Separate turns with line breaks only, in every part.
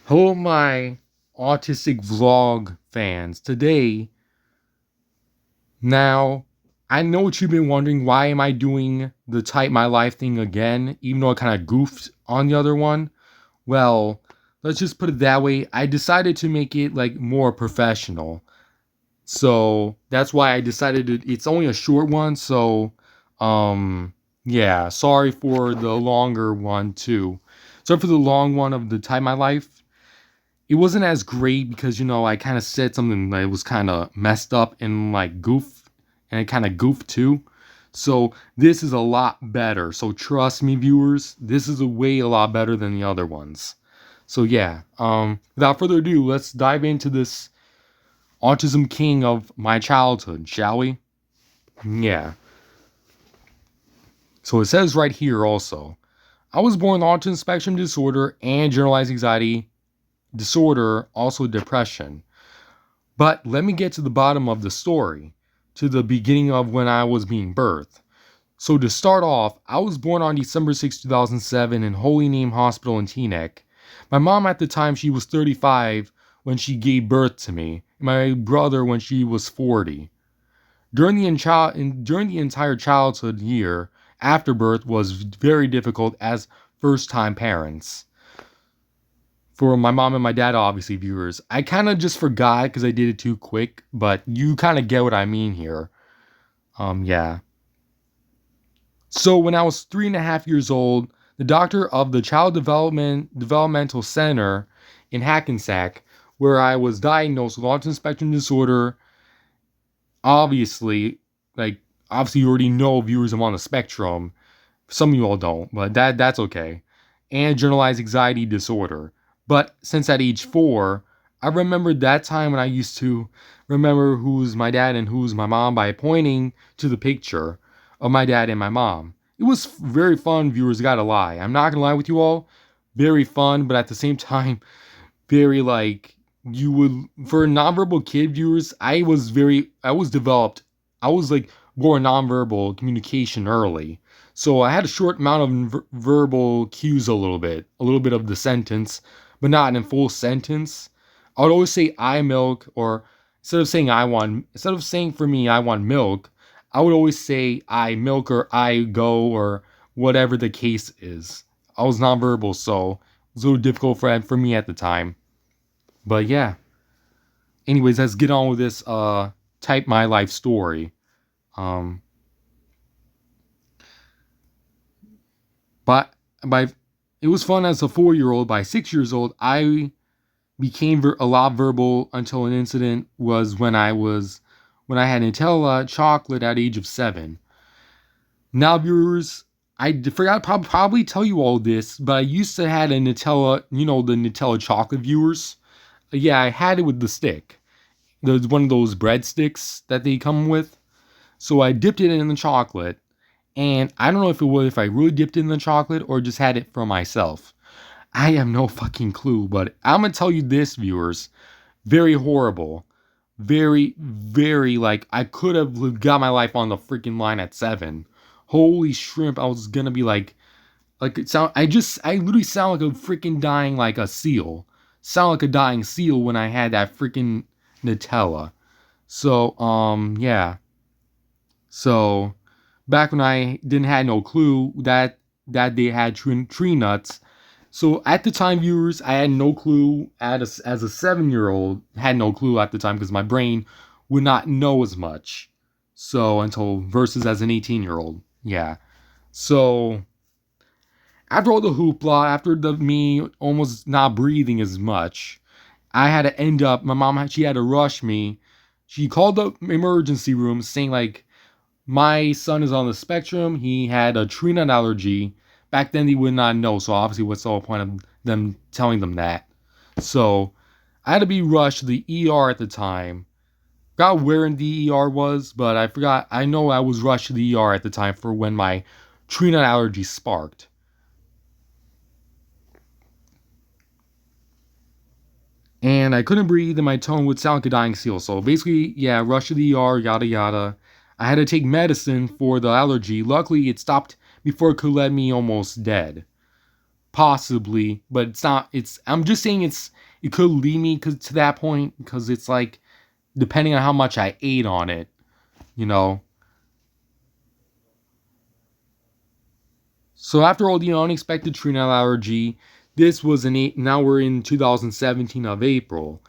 Hello, my autistic vlog fans. Now, I know what you've been wondering. Why am I doing the Type My Life thing again, even though I kind of goofed on the other one? Well, let's just put it that way. I decided to make it like more professional. So that's why I decided it's only a short one. So, yeah, sorry for the longer one too. Sorry for the long one of the Type My Life. It wasn't as great because I kind of said something that was kind of messed up and like goof, and it kind of goofed too. So this is a lot better. So trust me, viewers, this is a lot better than the other ones. So yeah, without further ado, let's dive into this Autism King of my childhood, shall we? Yeah. So it says right here also, I was born with autism spectrum disorder and generalized anxiety disorder, also depression. But let me get to the bottom of the story, to the beginning of when I was being birthed. So to start off, I was born on December 6, 2007 in Holy Name Hospital in Teaneck. My mom at the time, she was 35 when she gave birth to me, and my brother when she was 40. During the entire childhood year after birth was very difficult as first-time parents. For my mom and my dad, obviously, viewers. I kind of just forgot because I did it too quick, but you kind of get what I mean here. Yeah. So when I was 3.5 years old, the doctor of the Developmental Center in Hackensack, where I was diagnosed with autism spectrum disorder, obviously, like obviously you already know, viewers, I'm on the spectrum. Some of you all don't, but that's okay. And generalized anxiety disorder. But since at age 4, I remembered that time when I used to remember who's my dad and who's my mom by pointing to the picture of my dad and my mom. It was very fun, viewers, gotta lie. I'm not gonna lie with you all. Very fun, but at the same time, very like you would for a nonverbal kid, viewers. I was developed. I was like more nonverbal communication early, so I had a short amount of verbal cues, a little bit of the sentence, but not in full sentence. I would always say I milk, or instead of saying for me I want milk, I would always say I milk or I go or whatever the case is. I was nonverbal, so it was a little difficult for me at the time. But yeah. Anyways, let's get on with this Type My Life story. Um but by it was fun as a 4-year-old. By 6 years old, I became a lot verbal until an incident was when I had Nutella chocolate at age of 7. Now, viewers, I forgot to probably tell you all this, but I used to had a Nutella, the Nutella chocolate, viewers. Yeah, I had it with the stick. There's one of those breadsticks that they come with. So I dipped it in the chocolate, and I don't know if I really dipped it in the chocolate or just had it for myself. I have no fucking clue, but I'm gonna tell you this, viewers. Very horrible. Very, very like I could have got my life on the freaking line at 7. Holy shrimp, I was gonna be like it sound I literally sound like a freaking dying like a seal. Sound like a dying seal when I had that freaking Nutella. So, yeah. So, back when I didn't had no clue that they had tree nuts. So at the time, viewers, I had no clue as a 7-year-old, had no clue at the time because my brain would not know as much. So until versus as an 18-year-old. Yeah. So after all the hoopla, after the me almost not breathing as much, I had to end up, my mom, she had to rush me. She called the emergency room saying like, my son is on the spectrum. He had a tree nut allergy. Back then, they would not know. So obviously, what's the whole point of them telling them that? So I had to be rushed to the ER at the time. Forgot where in the ER was, but I forgot. I know I was rushed to the ER at the time for when my tree nut allergy sparked. And I couldn't breathe, and my tone would sound like a dying seal. So basically, yeah, rush to the ER, yada yada. I had to take medicine for the allergy. Luckily, it stopped before it could let me almost dead. possibly, but it's not. It's I'm just saying it could lead me to that point because it's like depending on how much I ate on it, you know. So after all the unexpected tree nut allergy, this was now we're in 2017 of April.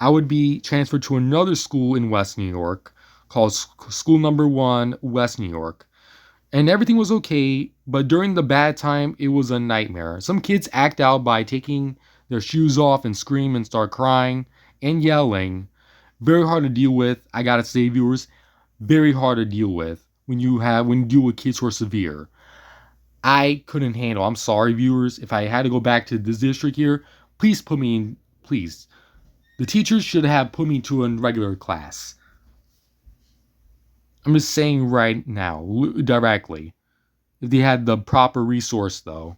I would be transferred to another school in West New York called School Number 1 West New York. And everything was okay, but during the bad time, it was a nightmare. Some kids act out by taking their shoes off and scream and start crying and yelling. Very hard to deal with. I gotta say, viewers, very hard to deal with when you deal with kids who are severe. I couldn't handle. I'm sorry, viewers. If I had to go back to this district here, please put me in. Please, the teachers should have put me to a regular class. I'm just saying right now, directly. If they had the proper resource, though.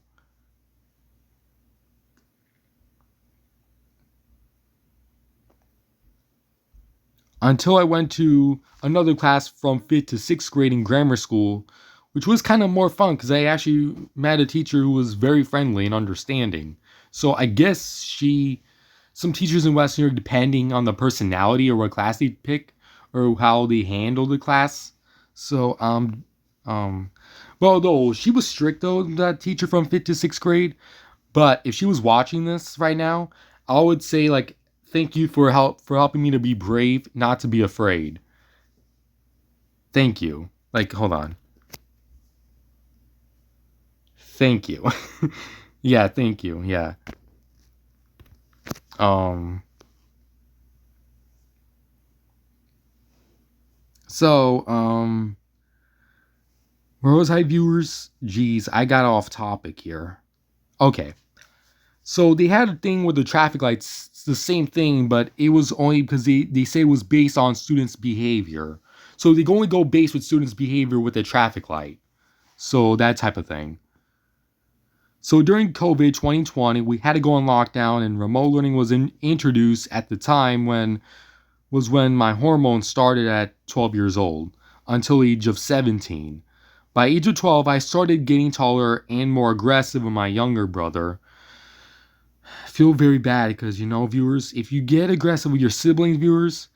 Until I went to another class from 5th to 6th grade in grammar school, which was kind of more fun because I actually met a teacher who was very friendly and understanding. So I guess some teachers in West New York, depending on the personality or what class they pick or how they handle the class. So, um, well, though she was strict though, that teacher from 5th to 6th grade. But if she was watching this right now, I would say like, thank you for helping me to be brave, not to be afraid. Thank you. Like, hold on. Thank you. Yeah, thank you. Yeah. Um. So, where was I, viewers? Jeez, I got off topic here. Okay. So they had a thing with the traffic lights, it's the same thing, but it was only because they say it was based on students' behavior. So they only go based with students' behavior with the traffic light. So that type of thing. So during COVID 2020, we had to go on lockdown, and remote learning was introduced at the time when my hormones started at 12 years old until age of 17. By age of 12, I started getting taller and more aggressive with my younger brother. I feel very bad because, viewers, if you get aggressive with your siblings, viewers,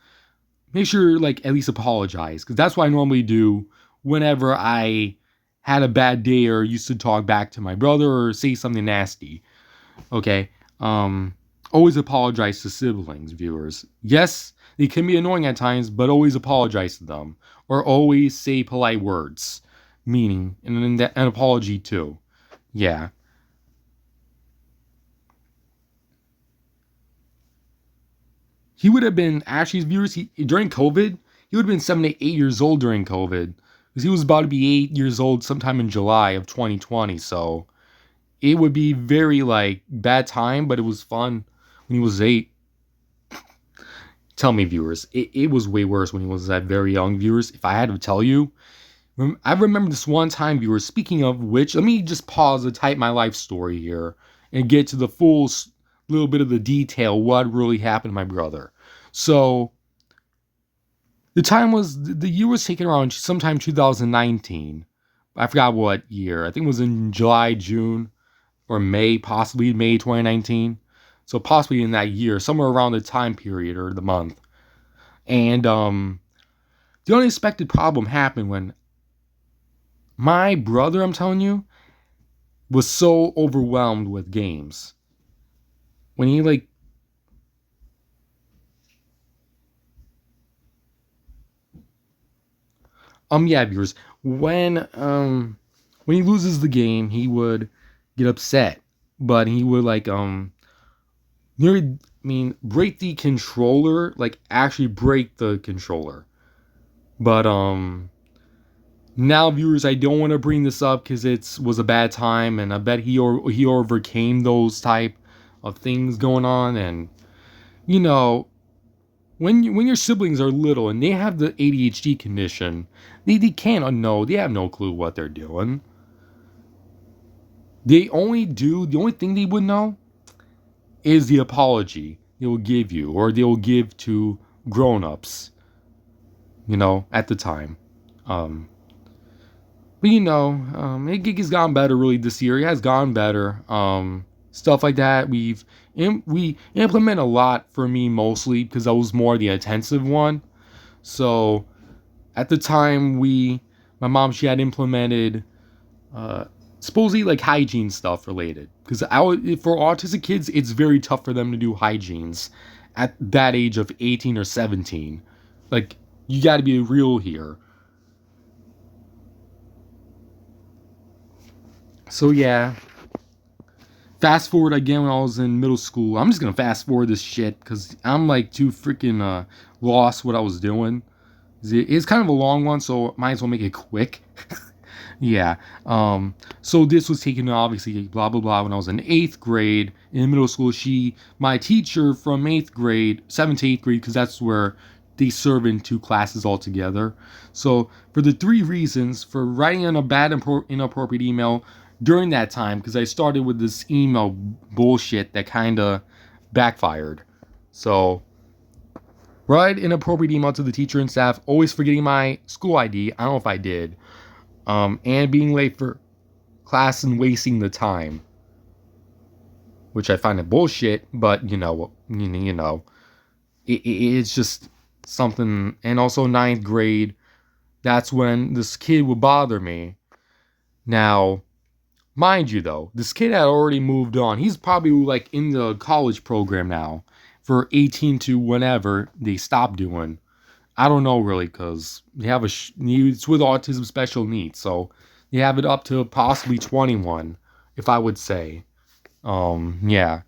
make sure, like, at least apologize. Because that's what I normally do whenever I had a bad day or used to talk back to my brother or say something nasty. Okay? Always apologize to siblings, viewers. Yes, they can be annoying at times, but always apologize to them. Or always say polite words. Meaning, and an apology too. Yeah. He would have been, actually, viewers, during COVID, he would have been 7 to 8 years old during COVID. Because he was about to be 8 years old sometime in July of 2020. So it would be very, like, bad time, but it was fun when he was 8. Tell me, viewers, it was way worse when he was that very young, viewers. If I had to tell you, I remember this one time, viewers. Speaking of which, let me just pause to type my life story here and get to the full little bit of the detail what really happened to my brother. So the year was taken around sometime 2019. I forgot what year. I think it was in July, June, or May, possibly May 2019. So possibly in that year, somewhere around the time period or the month. And the unexpected problem happened when my brother, I'm telling you, was so overwhelmed with games. When he yeah, viewers, when he loses the game, he would get upset, but he would nearly, break the controller, like actually break the controller. But now, viewers, I don't want to bring this up because it was a bad time, and I bet he overcame those type of things going on. And you know, when your siblings are little and they have the ADHD condition, they can't know. They have no clue what they're doing. The only thing they would know is the apology they will give you or they will give to grown-ups, at the time. Um, But it has gotten better really this year. It has gotten better. Stuff like that. We implement a lot for me mostly because I was more the attentive one. So at the time my mom, she had implemented uh, supposedly like hygiene stuff related because for autistic kids it's very tough for them to do hygienes at that age of 18 or 17. Like, you got to be real here. So yeah, fast forward again when I was in middle school. I'm just gonna fast forward this shit because I'm like too freaking lost what I was doing. It's kind of a long one, so might as well make it quick. Yeah. So this was taken obviously blah blah blah when I was in 8th grade in middle school. My teacher from 8th grade, 7th to 8th grade, because that's where they serve in 2 classes altogether. So for the 3 reasons for writing in a bad inappropriate email during that time, because I started with this email bullshit that kind of backfired. So write inappropriate email to the teacher and staff, always forgetting my school ID. I don't know if I did. And being late for class and wasting the time, which I find it bullshit. But it's just something. And also 9th grade, that's when this kid would bother me. Now, mind you, though, this kid had already moved on. He's probably like in the college program now, for 18 to whenever they stop doing. I don't know really, because they have it's with autism special needs, so you have it up to possibly 21, if I would say. Yeah.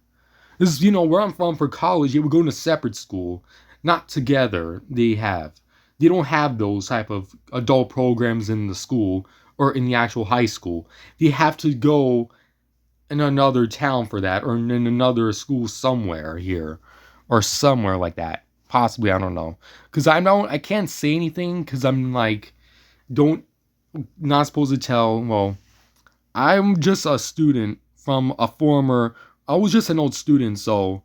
This is, where I'm from for college, they would go in a separate school, not together. They don't have those type of adult programs in the school or in the actual high school. They have to go in another town for that, or in another school somewhere here, or somewhere like that. Possibly, I don't know, because I can't say anything because I'm like, don't not supposed to tell. Well, I'm just a student from a former. I was just an old student, so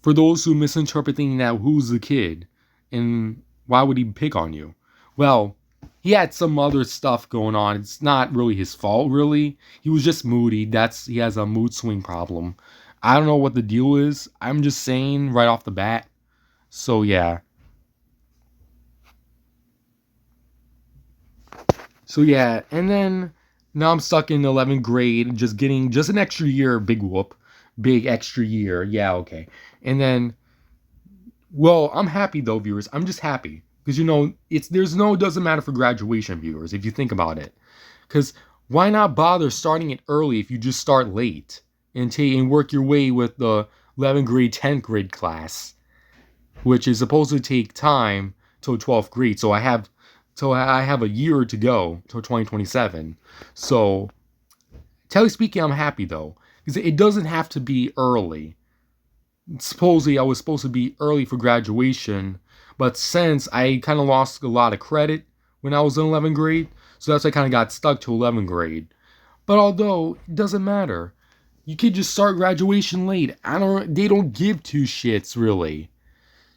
for those who misinterpret thinking that who's the kid and why would he pick on you? Well, he had some other stuff going on. It's not really his fault, really. He was just moody. He has a mood swing problem. I don't know what the deal is. I'm just saying right off the bat. So yeah. And then now I'm stuck in 11th grade, just getting just an extra year, big whoop, big extra year. Yeah, okay. And then, well, I'm happy though, viewers. I'm just happy because it doesn't matter for graduation, viewers, if you think about it. Because why not bother starting it early if you just start late and work your way with the 11th grade, 10th grade class, which is supposed to take time till 12th grade. So I have a year to go till 2027. So, tell speaking, I'm happy though, because it doesn't have to be early. Supposedly, I was supposed to be early for graduation, but since I kind of lost a lot of credit when I was in 11th grade, so that's why I kind of got stuck to 11th grade. But although it doesn't matter, you could just start graduation late. They don't give two shits really.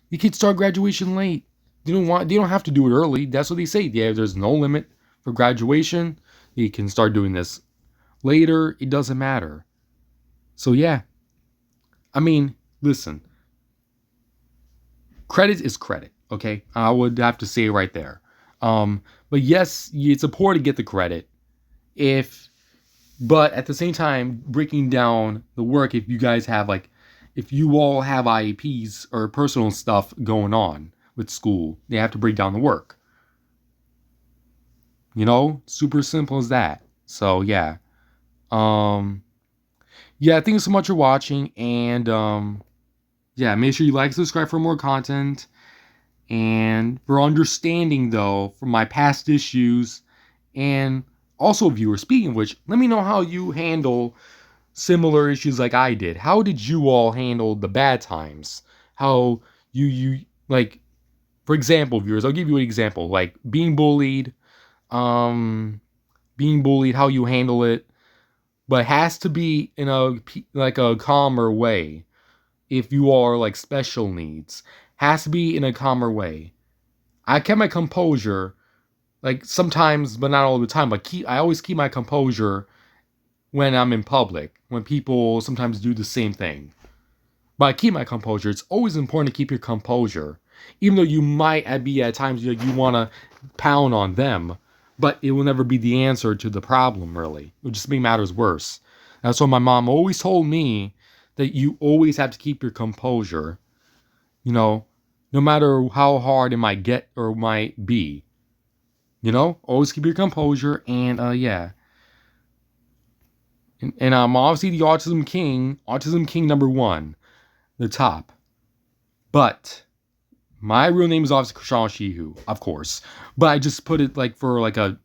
You can start graduation late. They don't have to do it early. That's what they say. Yeah, there's no limit for graduation. You can start doing this later. It doesn't matter. So yeah. I mean, listen. Credit is credit, okay? I would have to say right there. But yes, it's important to get the credit. But at the same time, breaking down the work, if you all have IEPs or personal stuff going on with school, they have to break down the work. Super simple as that. So yeah. Yeah, thank you so much for watching, and yeah, make sure you like, subscribe for more content. And for understanding though from my past issues, and also viewers, speaking of which, let me know how you handle similar issues like I did. How did you all handle the bad times? How you like, for example, viewers, I'll give you an example, like um being bullied, how you handle it, but it has to be in a calmer way. If you are like special needs, has to be in a calmer way. I kept my composure, Like sometimes, but not all the time. But I always keep my composure when I'm in public. When people sometimes do the same thing. But I keep my composure. It's always important to keep your composure, even though you might be at times you want to pound on them, but it will never be the answer to the problem. Really, it will just make matters worse. That's what my mom always told me, that you always have to keep your composure. You know, no matter how hard it might get or might be. Always keep your composure, and yeah. And I'm obviously the Autism King #1, the top. But my real name is obviously Krishan Shihu, of course. But I just put it like for like a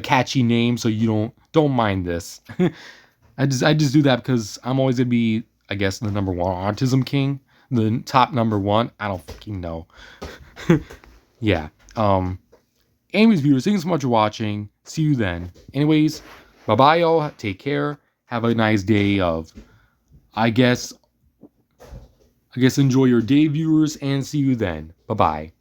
catchy name, so you don't mind this. I just do that because I'm always gonna be, I guess, the #1 Autism King, the top #1. I don't fucking know. Yeah. Anyways, viewers, thanks so much for watching. See you then. Anyways, bye bye, y'all. Take care. Have a nice day of, I guess enjoy your day, viewers, and see you then. Bye bye.